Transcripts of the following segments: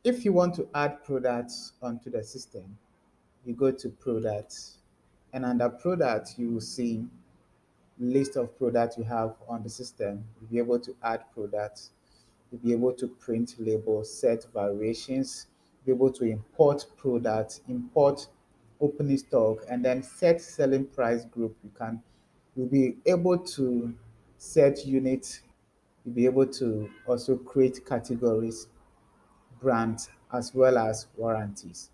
If you want to add products onto the system, you go to products, and under products, you will see list of products you have on the system. You'll be able to add products. You'll be able to print labels, set variations, be able to import products, import opening stock, and then set selling price group. You'll be able to set units. You'll be able to also create categories, brands, as well as warranties.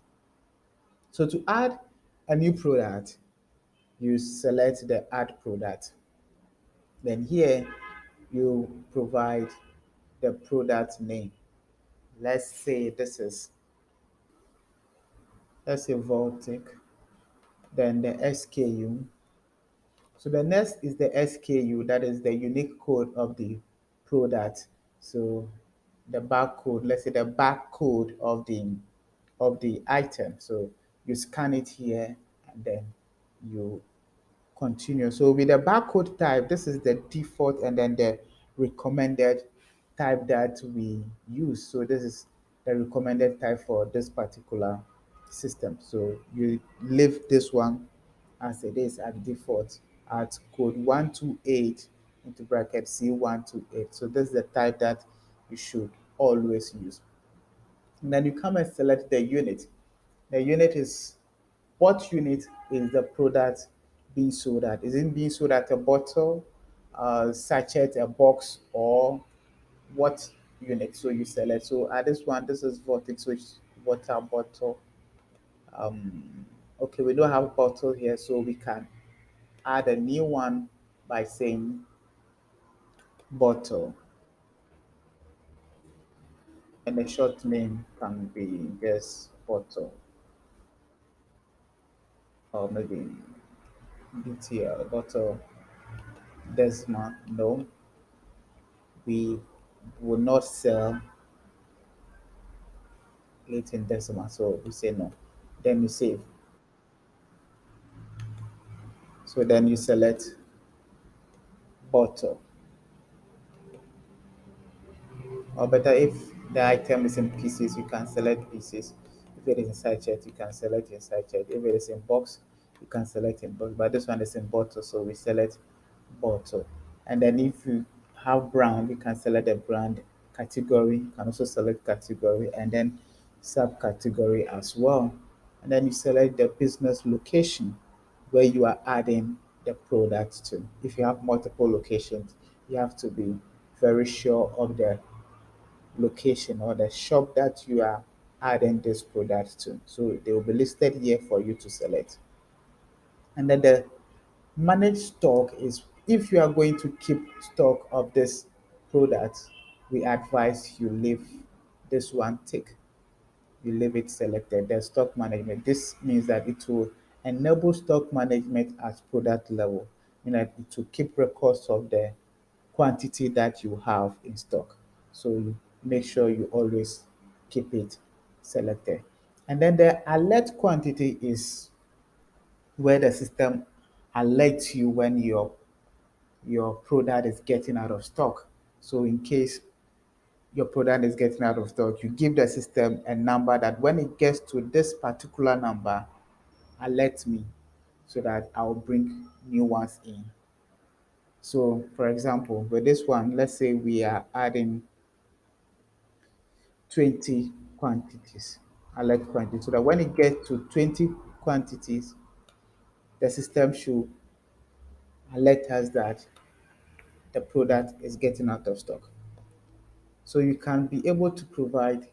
So to add a new product, you select the add product. Then here you provide the product name. Let's say this is, let's say Voltic, then the SKU. So the next is the SKU, that is the unique code of the product. So the barcode, let's say the barcode of the item. So you scan it here and then you continue. So with the barcode type, this is the default and then the recommended type that we use. So this is the recommended type for this particular system. So you leave this one as it is at default at code 128 into bracket C128. So this is the type that you should always use. And then you come and select the unit. The unit is, what unit is the product being sold at? Is it being sold at a bottle, sachet, a box, or what unit? So you select. So at this one, this is Vortex, which water bottle. Okay, we don't have a bottle here, so we can add a new one by saying bottle, and the short name can be just bottle, or maybe BTL, bottle Desma. No, we will not sell it in decimal, so we say no. Then you save. So then you select bottle, or better, if the item is in pieces, you can select pieces. If it is in sachet, you can select in sachet. If it is in box, you can select in box. But this one is in bottle, so we select bottle. And then if you have brand, you can select the brand category. You can also select category and then subcategory as well. And then you select the business location where you are adding the product to. If you have multiple locations, you have to be very sure of the location or the shop that you are adding this product to. So they will be listed here for you to select. And then the manage stock is, if you are going to keep stock of this product, we advise you leave this one tick. You leave it selected. The stock management. This means that it will enable stock management at product level. Meaning that it will keep records of the quantity that you have in stock. So you make sure you always keep it selected. And then the alert quantity is where the system alerts you when your product is getting out of stock. So in case your product is getting out of stock, you give the system a number that when it gets to this particular number, alert me so that I'll bring new ones in. So for example, with this one, let's say we are adding 20 quantities, alert quantity, so that when it gets to 20 quantities, the system should alert us that the product is getting out of stock. So you can be able to provide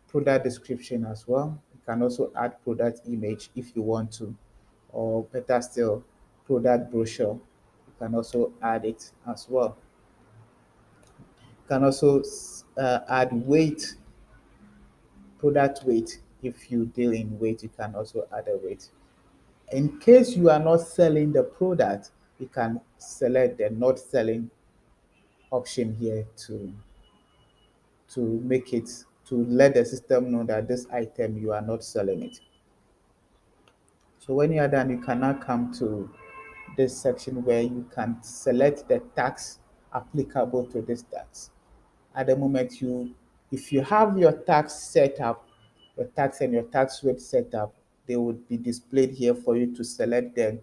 product description as well. You can also add product image if you want to, or better still, product brochure. You can also add it as well. You can also add weight, product weight. If you deal in weight, you can also add a weight. In case you are not selling the product, you can select the not selling option here to make it, to let the system know that this item you are not selling it. So when you are done, you can now come to this section where you can select the tax applicable to this tax. At the moment, If you have your tax set up, your tax and your tax rate set up, they would be displayed here for you to select the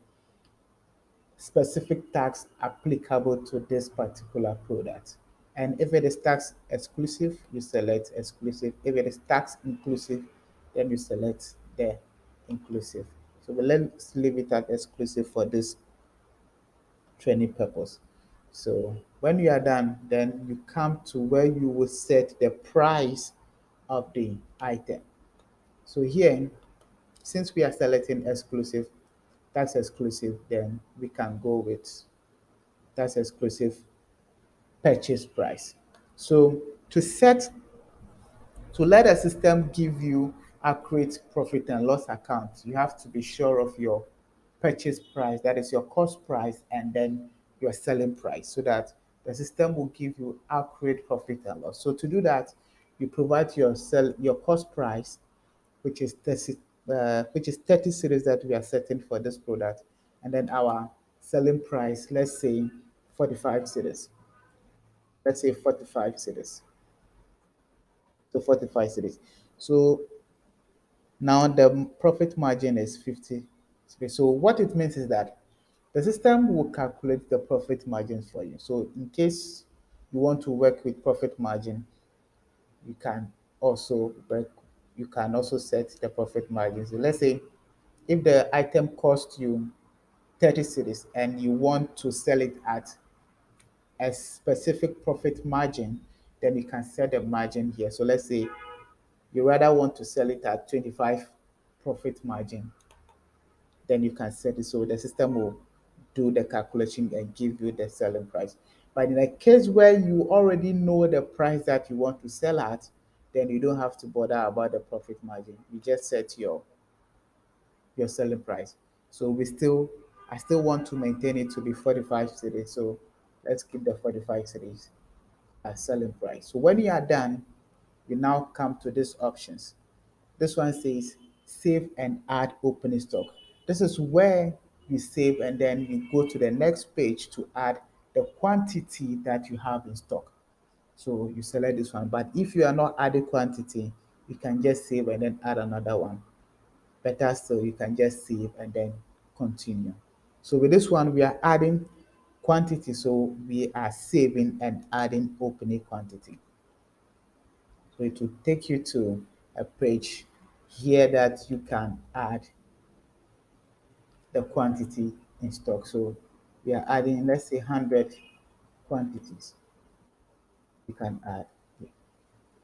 specific tax applicable to this particular product. And if it is tax exclusive, you select exclusive. If it is tax inclusive, then you select the inclusive. So let's leave it at exclusive for this training purpose. So when you are done, then you come to where you will set the price of the item. So here, since we are selecting exclusive, tax exclusive, then we can go with tax exclusive purchase price. So to set to let a system give you accurate profit and loss account, you have to be sure of your purchase price, that is your cost price, and then your selling price, so that the system will give you accurate profit and loss. So to do that, you provide your cost price, which is 30 series that we are setting for this product, and then our selling price, let's say 45 series. Let's say 45 cities. So 45 cities. So now the profit margin is 50 cities. So what it means is that the system will calculate the profit margin for you. So in case you want to work with profit margin, you can also work, you can also set the profit margin. So let's say if the item costs you 30 cities and you want to sell it at a specific profit margin, then you can set the margin here. So let's say you rather want to sell it at 25 profit margin, then you can set it so the system will do the calculation and give you the selling price. But in a case where you already know the price that you want to sell at, then you don't have to bother about the profit margin. You just set your selling price. So I still want to maintain it to be 45 cities. So let's keep the 45 cities as selling price. So when you are done, you now come to these options. This one says save and add opening stock. This is where you save and then you go to the next page to add the quantity that you have in stock. So you select this one. But if you are not adding quantity, you can just save and then add another one. Better still, you can just save and then continue. So with this one, we are adding quantity. So we are saving and adding opening quantity. So it will take you to a page here that you can add the quantity in stock. So we are adding, let's say 100 quantities you can add.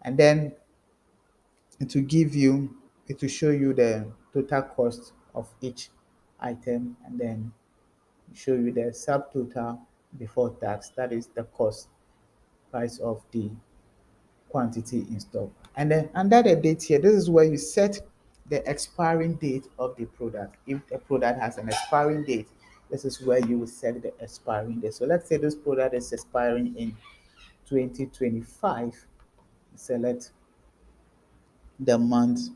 And then it will give you, it will show you the total cost of each item and then show you the subtotal before tax. That is the cost price of the quantity in stock. And then under the date here, this is where you set the expiring date of the product. If the product has an expiring date, this is where you will set the expiring date. So let's say this product is expiring in 2025. Select the month,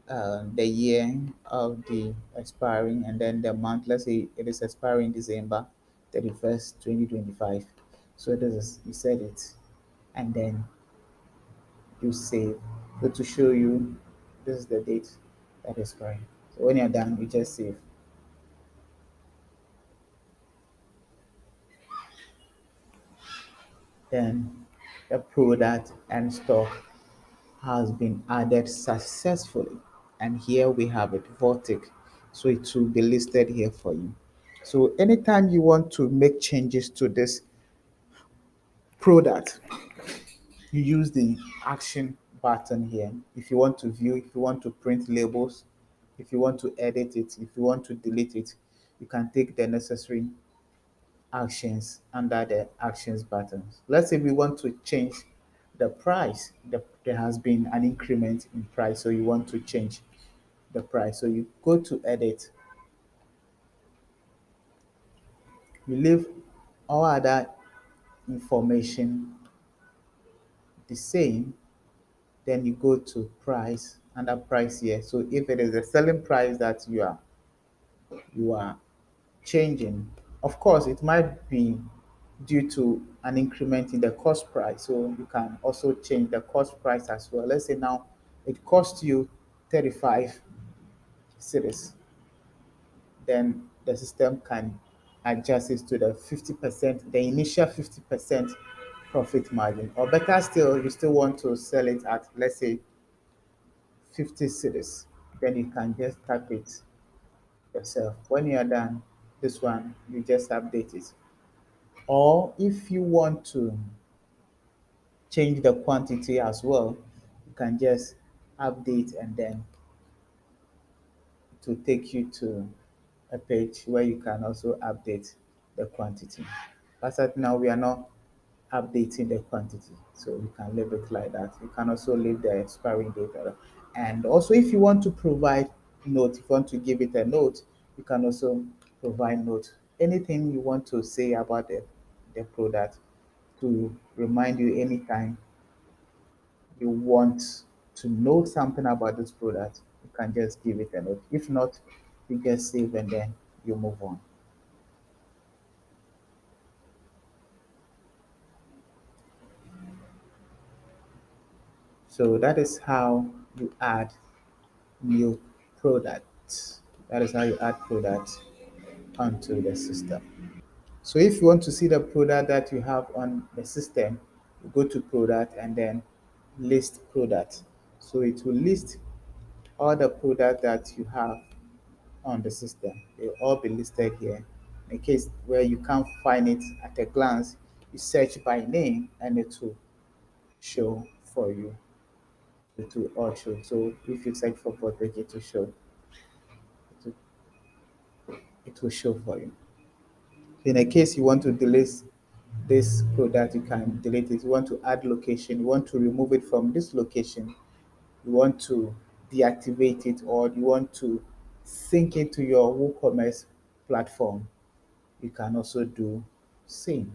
the year of the expiring, and then the month. Let's say it is expiring December 31st, 2025. So this is, you set it, and then you save. So to show you, this is the date that is correct. So when you're done, you just save. Then the product and stock has been added successfully. And here we have it, Vortic. So it will be listed here for you. So anytime you want to make changes to this product, you use the action button here. If you want to view, if you want to print labels, if you want to edit it, if you want to delete it, you can take the necessary actions under the actions buttons. Let's say we want to change the price. There has been an increment in price, so you want to change the price. So you go to edit, you leave all other information the same, then you go to price, under price here. So if it is a selling price that you are changing, of course it might be due to an increment in the cost price. So you can also change the cost price as well. Let's say now it costs you 35 cities, then the system can adjust it to the 50%, the initial 50% profit margin. Or better still, you still want to sell it at, let's say, 50 cities, then you can just tap it yourself. When you are done, this one, you just update it. Or if you want to change the quantity as well, you can just update and then to take you to a page where you can also update the quantity. As at now, we are not updating the quantity, so you can leave it like that. You can also leave the expiring date. And also, if you want to provide note, if you want to give it a note, you can also provide note. Anything you want to say about the product to remind you anytime you want to know something about this product, you can just give it a note. If not, you just save and then you move on. So that is how you add new products. That is how you add products onto the system. So if you want to see the product that you have on the system, you go to product and then list product. So it will list all the product that you have on the system. They'll all be listed here. In case where you can't find it at a glance, you search by name and it will show for you. It will all show. So if you search for voltage, it will show. It will, it will show for you. In a case you want to delete this product, you can delete it. You want to add location, you want to remove it from this location, you want to deactivate it, or you want to sync it to your WooCommerce platform, you can also do same.